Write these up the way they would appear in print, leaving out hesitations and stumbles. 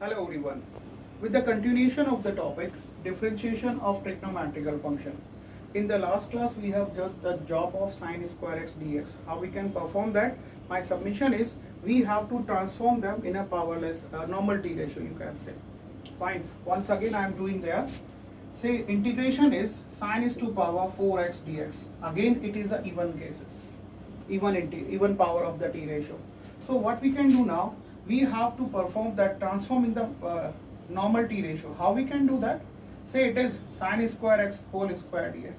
Hello everyone. With the continuation of the topic, differentiation of trigonometrical function. In the last class, we have done the job of sine square x dx. How we can perform that? My submission is we have to transform them in a powerless normal t ratio, you can say. Fine. Once again, I am doing there. Say integration is sine is to power 4x dx. Again, it is a even cases, even power of the t ratio. So what we can do now? We have to perform that transform in the normal t ratio. How we can do that? Say it is sine square x whole square dx.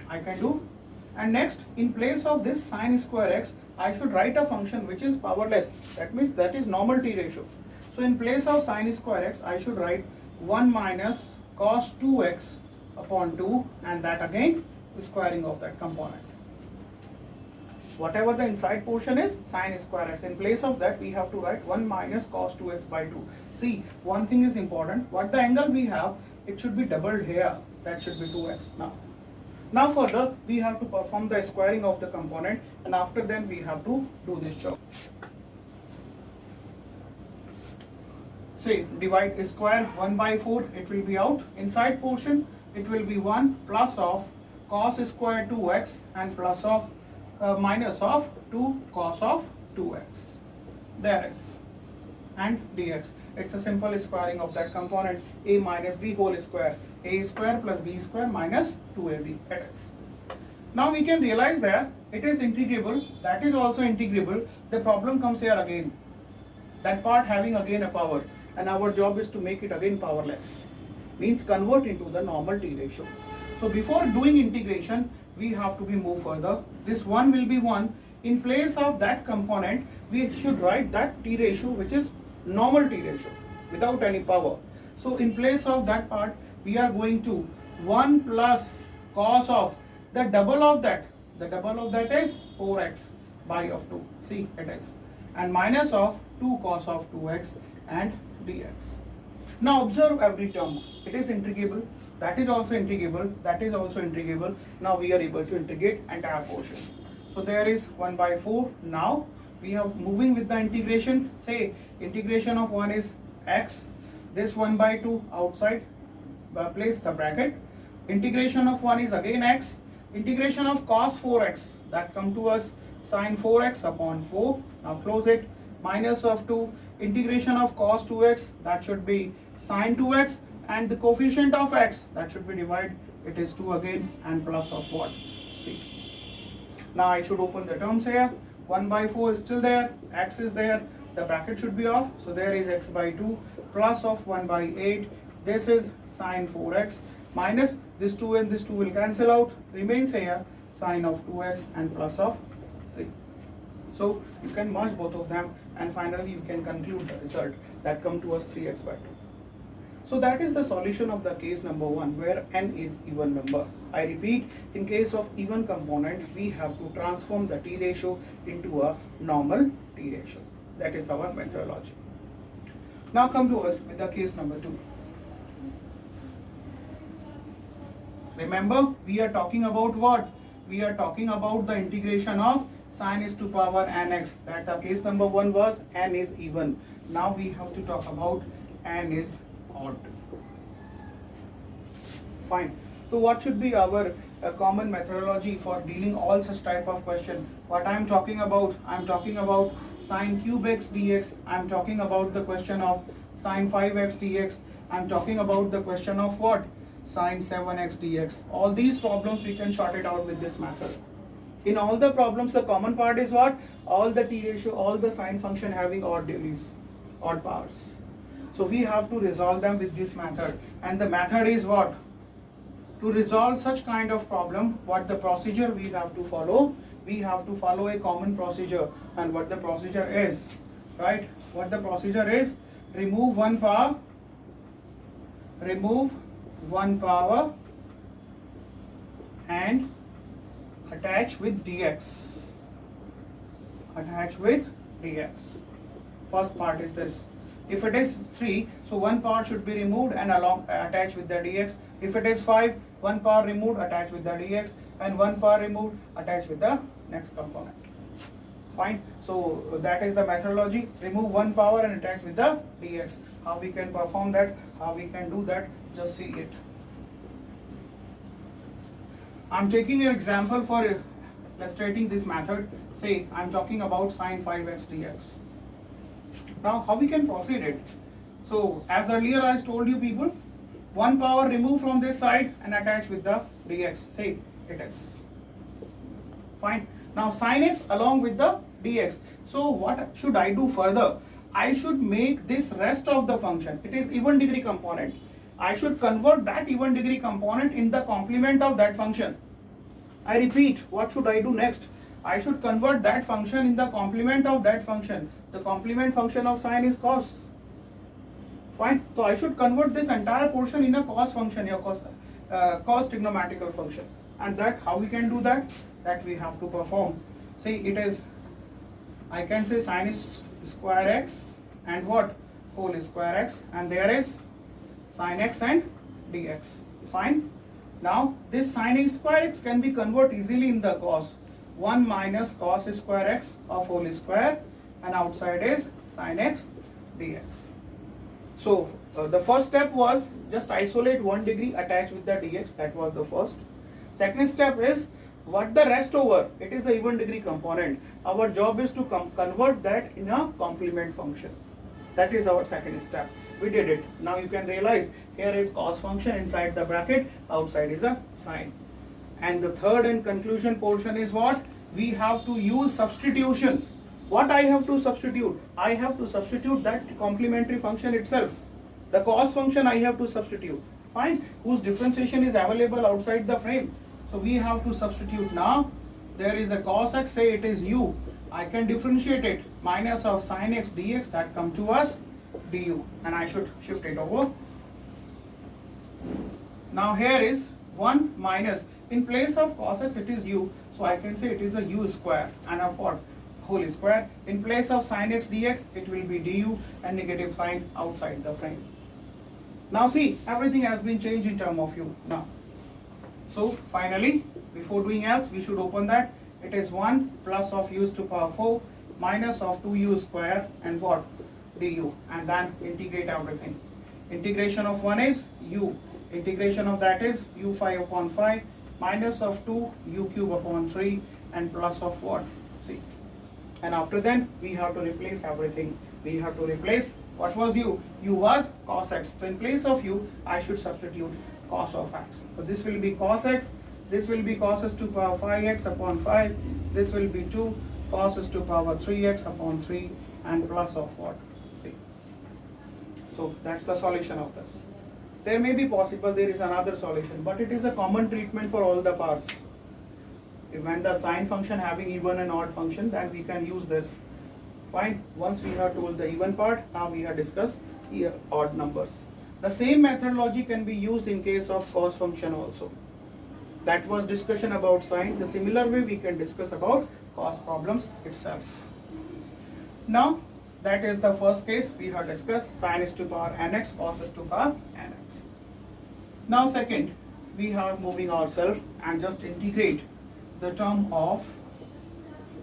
I can do. And next, in place of this sine square x, I should write a function which is powerless. That means that is normal t ratio. So in place of sine square x, I should write 1 minus cos 2x upon 2, and that again squaring of that component. Whatever the inside portion is sine square x. In place of that, we have to write 1 minus cos 2x by 2. See, one thing is important. What the angle we have, it should be doubled here. That should be 2x now. Now further, we have to perform the squaring of the component, and after then we have to do this job. Say, divide square 1 by 4, it will be out. Inside portion, it will be 1 plus of cos square 2x and plus of minus of 2 cos of 2x. There is. And dx. It's a simple squaring of that component a minus b whole square. A square plus b square minus 2ab. It is. Now we can realize that it is integrable. That is also integrable. The problem comes here again. That part having again a power. And our job is to make it again powerless. Means convert into the normal t ratio. So before doing integration, we have to be move further. This 1 will be 1. In place of that component, we should write that t ratio which is normal t ratio without any power. So in place of that part, we are going to 1 plus cos of the double of that. The double of that is 4x by of 2. See, it is. And minus of 2 cos of 2x and dx. Now observe every term. It is integrable. That is also integrable. That is also integrable. Now we are able to integrate entire portion. So there is 1 by 4. Now we have moving with the integration. Say integration of 1 is x. This 1 by 2 outside. Place the bracket. Integration of 1 is again x. Integration of cos 4x. That come to us sine 4x upon 4. Now close it. Minus of 2. Integration of cos 2x. That should be sine 2x. And the coefficient of x, that should be divided, it is 2 again, and plus of what? C. Now I should open the terms here. 1 by 4 is still there, x is there, the bracket should be off, so there is x by 2 plus of 1 by 8. This is sine 4x minus this 2 and this 2 will cancel out, remains here sine of 2x and plus of c. So you can merge both of them, and finally you can conclude the result that come to us 3x by 2. So that is the solution of the case number 1 where n is even number. I repeat, in case of even component, we have to transform the t ratio into a normal t ratio. That is our methodology. Now come to us with the case number 2. Remember, we are talking about what? We are talking about the integration of sine is to power nx. That the case number 1 was n is even. Now we have to talk about n is odd. Fine. So what should be our common methodology for dealing all such type of question? What I am talking about? I am talking about sine cube x dx. I am talking about the question of sine 5x dx. I am talking about the question of what? Sine 7x dx. All these problems we can sort it out with this method. In all the problems, the common part is what? All the t ratio, all the sine function having odd degrees, odd powers. So we have to resolve them with this method, and the method is what? To resolve such kind of problem, what the procedure we have to follow? We have to follow a common procedure, and what the procedure is, right? What the procedure is? Remove one power and attach with dx. Attach with dx. First part is this. If it is 3, so one power should be removed and attached with the dx. If it is 5, one power removed, attached with the dx, and one power removed, attached with the next component. Fine. So that is the methodology. Remove one power and attach with the dx. How we can perform that, how we can do that, just see it. I'm taking an example for illustrating this method. Say I'm talking about sine 5x dx. Now how we can proceed it? So as earlier I told you people, one power remove from this side and attach with the dx. Say it is. Fine. Now sin x along with the dx. So what should I do further? I should make this rest of the function, it is even degree component. I should convert that even degree component in the complement of that function. I repeat, what should I do next? I should convert that function in the complement of that function. The complement function of sine is cos. Fine. So I should convert this entire portion in a cos function, your cos trigonometrical function. And that, how we can do that? That we have to perform. See, it is, I can say sine is square x and what? Whole square x, and there is sin x and dx. Fine. Now this sin square x can be converted easily in the cos. 1 minus cos square x of whole square, and outside is sin x dx. So the first step was just isolate 1 degree, attach with the dx. That was the first. Second step is what the rest over, it is a even degree component. Our job is to convert that in a complement function. That is our second step. We did it. Now you can realize here is cos function inside the bracket, outside is a sine. And the third and conclusion portion is what? We have to use substitution. What I have to substitute? I have to substitute that complementary function itself. The cos function I have to substitute. Fine. Whose differentiation is available outside the frame. So we have to substitute now. There is a cos x, say it is u. I can differentiate it. Minus of sin x dx, that come to us du. And I should shift it over. Now here is 1 minus. In place of cos x it is u. So I can say it is a u square and of what? Whole square. In place of sin x dx, it will be du and negative sign outside the frame. Now see, everything has been changed in terms of u now. So finally, before doing else, we should open that. It is 1 plus of u to power 4 minus of 2u square and what? Du. And then integrate everything. Integration of 1 is u. Integration of that is u5 upon 5 minus of 2 u cube upon 3 and plus of what? C. And after then, we have to replace everything. We have to replace, what was u? U was cos x. So in place of u, I should substitute cos of x. So this will be cos x, this will be cos s to power 5x upon 5, this will be 2 cos s to power 3x upon 3 and plus of what? C. So that's the solution of this. There may be possible there is another solution, but it is a common treatment for all the parts. When the sine function having even and odd function, then we can use this. Fine. Once we have told the even part, now we have discussed the odd numbers. The same methodology can be used in case of cos function also. That was discussion about sine. The similar way we can discuss about cos problems itself. Now that is the first case we have discussed, sin is to power nx, cos is to power nx. Now second, we have moving ourselves and just integrate the term of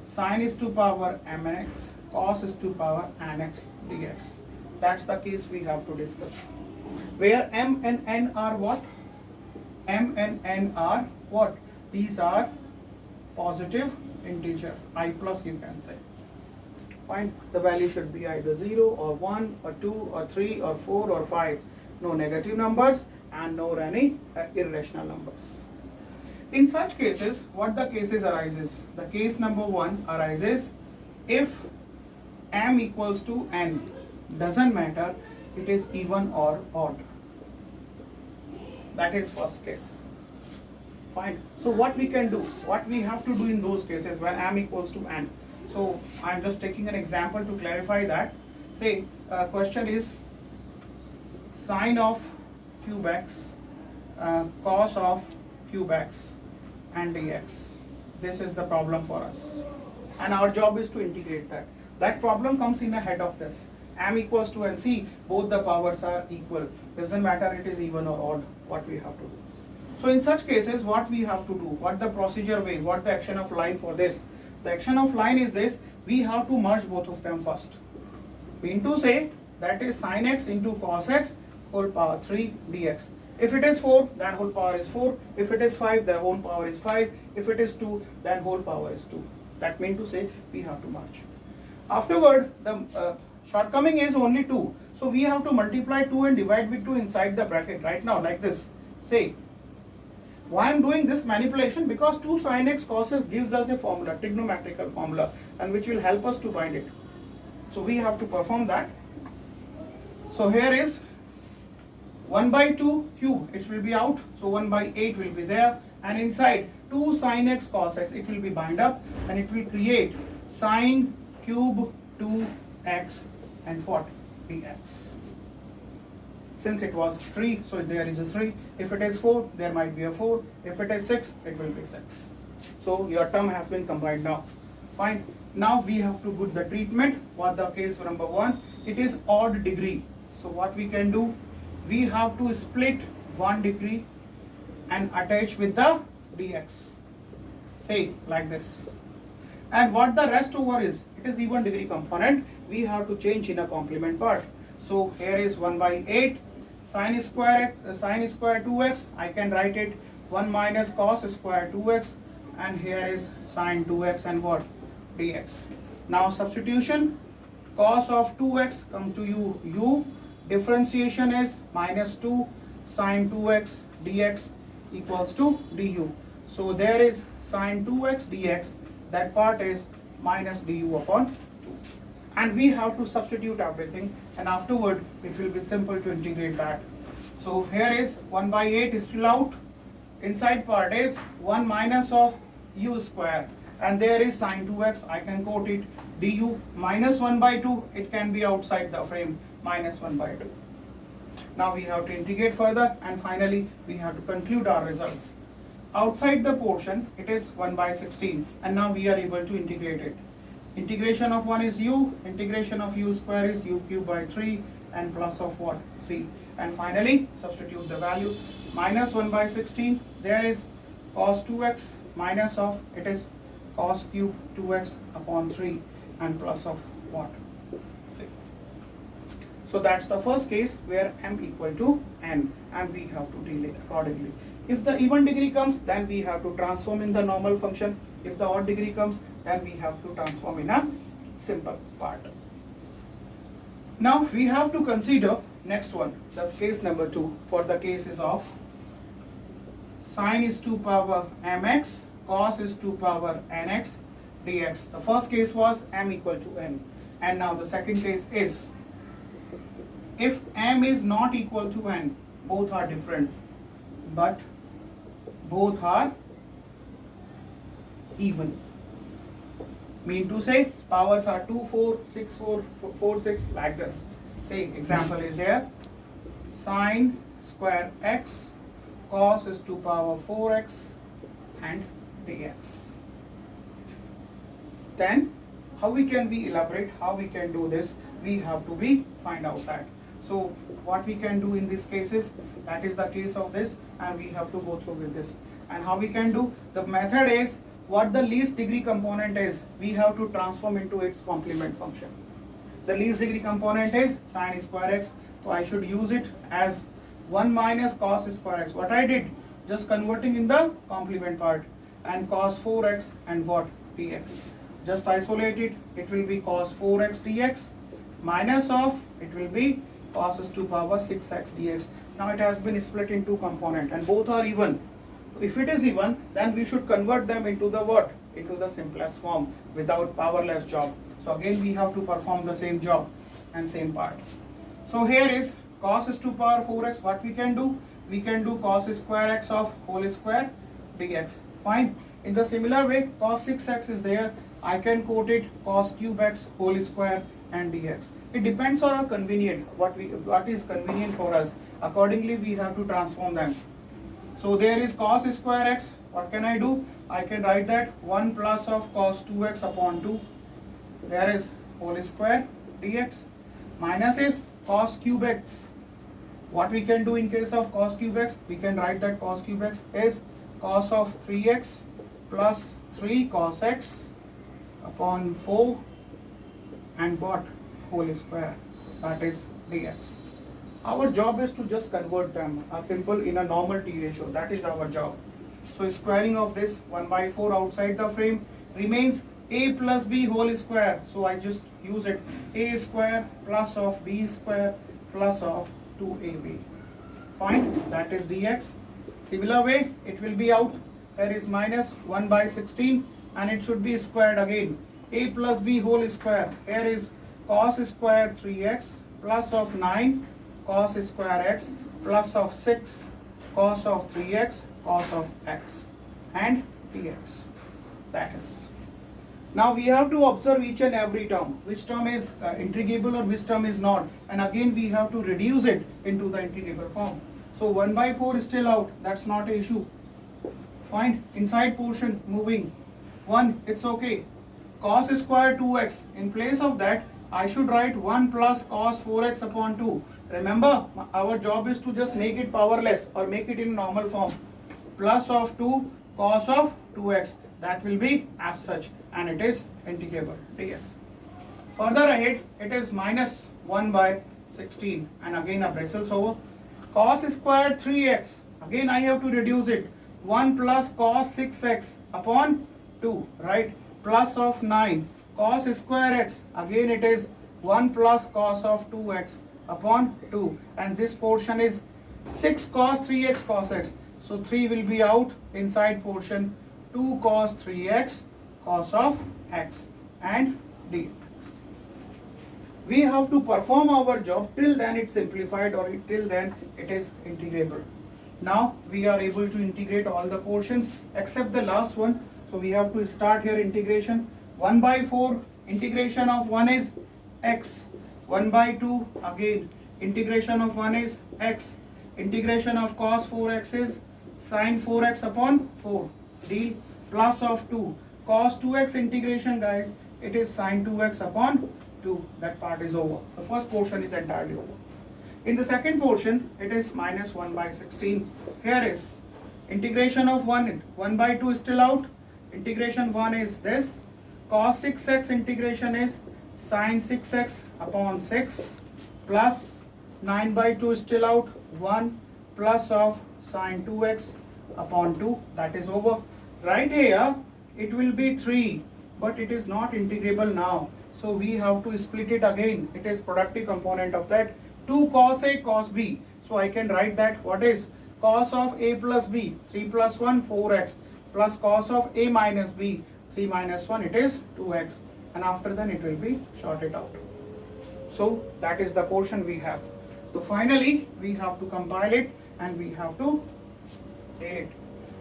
sin is to power mx, cos is to power nx dx. That's the case we have to discuss. Where m and n are what? M and n are what? These are positive integer, I plus you can say. Fine. The value should be either 0 or 1 or 2 or 3 or 4 or 5. No negative numbers and no any irrational numbers. In such cases, what the cases arises? The case number 1 arises if m equals to n. Doesn't matter, it is even or odd. That is first case. Fine. So what we can do? What we have to do in those cases when m equals to n? So I am just taking an example to clarify that. Say question is sine of cube x, cos of cube x and dx. This is the problem for us. And our job is to integrate that. That problem comes in ahead of this. M equals to n. See, both the powers are equal. Doesn't matter it is even or odd, what we have to do. So in such cases, what we have to do? What the procedure way? What the action of line for this? The action of line is this. we have to merge both of them first. Mean to say that is sin x into cos x whole power 3 dx. If it is 4, then whole power is 4. If it is 5, then whole power is 5. If it is 2, then whole power is 2. That means to say we have to merge. Afterward, the shortcoming is only 2. So we have to multiply 2 and divide with 2 inside the bracket right now like this. Say, why I am doing this manipulation? Because 2 sin x cos x gives us a formula, trigonometrical formula, and which will help us to bind it. So we have to perform that. So here is 1 by 2 cube, it will be out. So 1 by 8 will be there, and inside 2 sin x cos x, it will be bind up, and it will create sin cube 2x and what? Dx. Since it was 3, so there is a 3. If it is 4, there might be a 4. If it is 6, it will be 6. So your term has been combined now. Fine. Now we have to put the treatment. What the case number 1? It is odd degree. So what we can do? We have to split 1 degree and attach with the dx. Say like this. And what the rest over is? It is even degree component. We have to change in a complement part. So here is 1 by 8 sin square 2x. I can write it 1 minus cos square 2x, and here is sin 2x and what? Dx. Now substitution, cos of 2x come to u. Differentiation is minus 2 sin 2x dx equals to du. So there is sin 2x dx, that part is minus du upon 2. And we have to substitute everything, and afterward it will be simple to integrate that. So here is 1 by 8 is still out. Inside part is 1 minus of u square, and there is sin 2x. I can quote it du minus 1 by 2. It can be outside the frame, minus 1 by 2. Now we have to integrate further, and finally we have to conclude our results. Outside the portion, it is 1 by 16, and now we are able to integrate it. Integration of 1 is u, integration of u square is u cube by 3, and plus of what? C. And finally, substitute the value. Minus 1 by 16, there is cos 2x, minus of, it is cos cube 2x upon 3, and plus of what? C. So that's the first case where m equal to n, and we have to deal it accordingly. If the even degree comes, then we have to transform in the normal function. If the odd degree comes, then we have to transform in a simple part. Now we have to consider next one, the case number 2, for the cases of sin is 2 power mx, cos is 2 power nx, dx. The first case was m equal to n, and now the second case is if m is not equal to n, both are different, but both are even. Mean to say powers are 2, 4, 6, 4, 4, 6 like this. Say example is here, sin square x, cos is 2 power 4x, and dx. Then how we can be elaborate, how we can do this, we have to be find out that. So what we can do in this case is, that is the case of this, and we have to go through with this. And how we can do, the method is, what the least degree component is, we have to transform into its complement function. The least degree component is sin square x, so I should use it as 1 minus cos square x. What I did, just converting in the complement part, and cos 4x and what? Dx. Just isolate it, it will be cos 4x dx, minus of, it will be cos 2 power 6x dx. Now it has been split in two components, and both are even. If it is even, then we should convert them into the what? Into the simplest form without powerless job. So again we have to perform the same job and same part. So here is cos 2 power 4x. What we can do? We can do cos square x of whole square dx. Fine. In the similar way, cos 6x is there. I can quote it cos cube x whole square and dx. It depends on our convenient, what is convenient for us. Accordingly we have to transform them. So there is cos square x. What can I do? I can write that 1 plus of cos 2x upon 2. There is whole square dx. Minus is cos cube x. What we can do in case of cos cube x? We can write that cos cube x is cos of 3x plus 3 cos x upon 4 and what? Whole square, that is dx. Our job is to just convert them a simple in a normal t ratio. That is our job. So squaring of this 1 by 4 outside the frame remains a plus b whole square. So I just use it, a square plus of b square plus of 2ab. Fine, that is dx. Similar way it will be out. Here is minus 1 by 16 and it should be squared again. A plus b whole square. Here is cos square 3x plus of 9 cos square x plus of 6 cos of 3x cos of x and dx. That is. Now we have to observe each and every term. Which term is integrable or which term is not. And again we have to reduce it into the integrable form. So 1 by 4 is still out. That's not an issue. Fine. Inside portion moving. 1, it's okay. Cos square 2x. In place of that, I should write 1 plus cos 4x upon 2. Remember, our job is to just make it powerless or make it in normal form. Plus of 2 cos of 2x. That will be as such and it is integrable dx. Further ahead, it is minus 1 by 16 and again a Brussels over. Cos square 3x. Again I have to reduce it. 1 plus cos 6x upon 2, right? Plus of 9 cos square x. Again it is 1 plus cos of 2x upon 2 and this portion is 6 cos 3x cos x. So 3 will be out inside portion, 2 cos 3x cos of x and dx. We have to perform our job till then it's simplified or till then it is integrable. Now we are able to integrate all the portions except the last one. So we have to start here integration. 1 by 4 integration of 1 is x. 1 by 2 again integration of 1 is x. Integration of cos 4x is sin 4x upon 4. D plus of 2. Cos 2x integration, guys, it is sin 2x upon 2. That part is over. The first portion is entirely over. In the second portion, it is minus 1 by 16. Here is integration of 1 by 2 is still out. Integration 1 is this. Cos 6x integration is sin 6x upon 6 plus 9 by 2 is still out. 1 plus of sin 2x upon 2. That is over. Right here, it will be 3, but it is not integrable now. So we have to split it again. It is productive component of that. 2 cos A cos B. So I can write that what is cos of A plus B. 3 plus 1 4x plus cos of A minus B. 3 minus 1 it is 2x. And after then it will be shorted out. So that is the portion we have. So finally we have to compile it and we have to take it.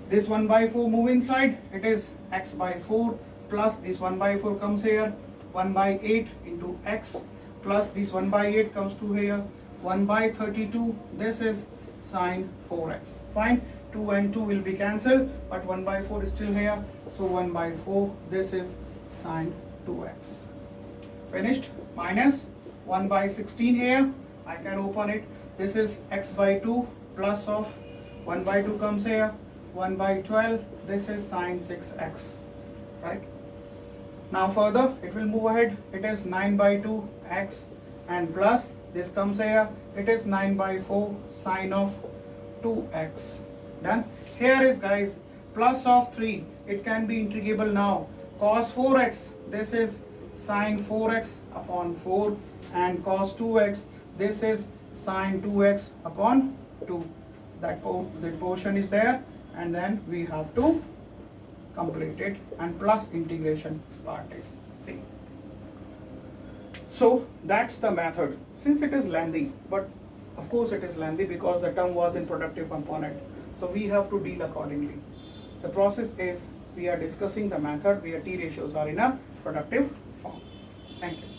This 1 by 4 move inside. It is x by 4 plus this 1 by 4 comes here. 1 by 8 into x plus this 1 by 8 comes to here. 1 by 32. This is sin 4x. Fine. 2 and 2 will be cancelled, but 1 by 4 is still here. So 1 by 4. This is sin 2x. Finished. Minus 1 by 16 here. I can open it. This is x by 2 plus of 1 by 2 comes here. 1 by 12. This is sin 6x. Right. Now further it will move ahead. It is 9 by 2 x and plus this comes here. It is 9 by 4 sin of 2x. Done. Here is, guys, plus of 3. It can be integrable now. Cos 4x. This is sin 4x upon 4 and cos 2x. This is sin 2x upon 2. That the portion is there and then we have to complete it and plus integration part is C. So that's the method. Since it is lengthy, but of course it is lengthy because the term was in productive component. So we have to deal accordingly. The process is we are discussing the method where T ratios are in a productive form. Thank you.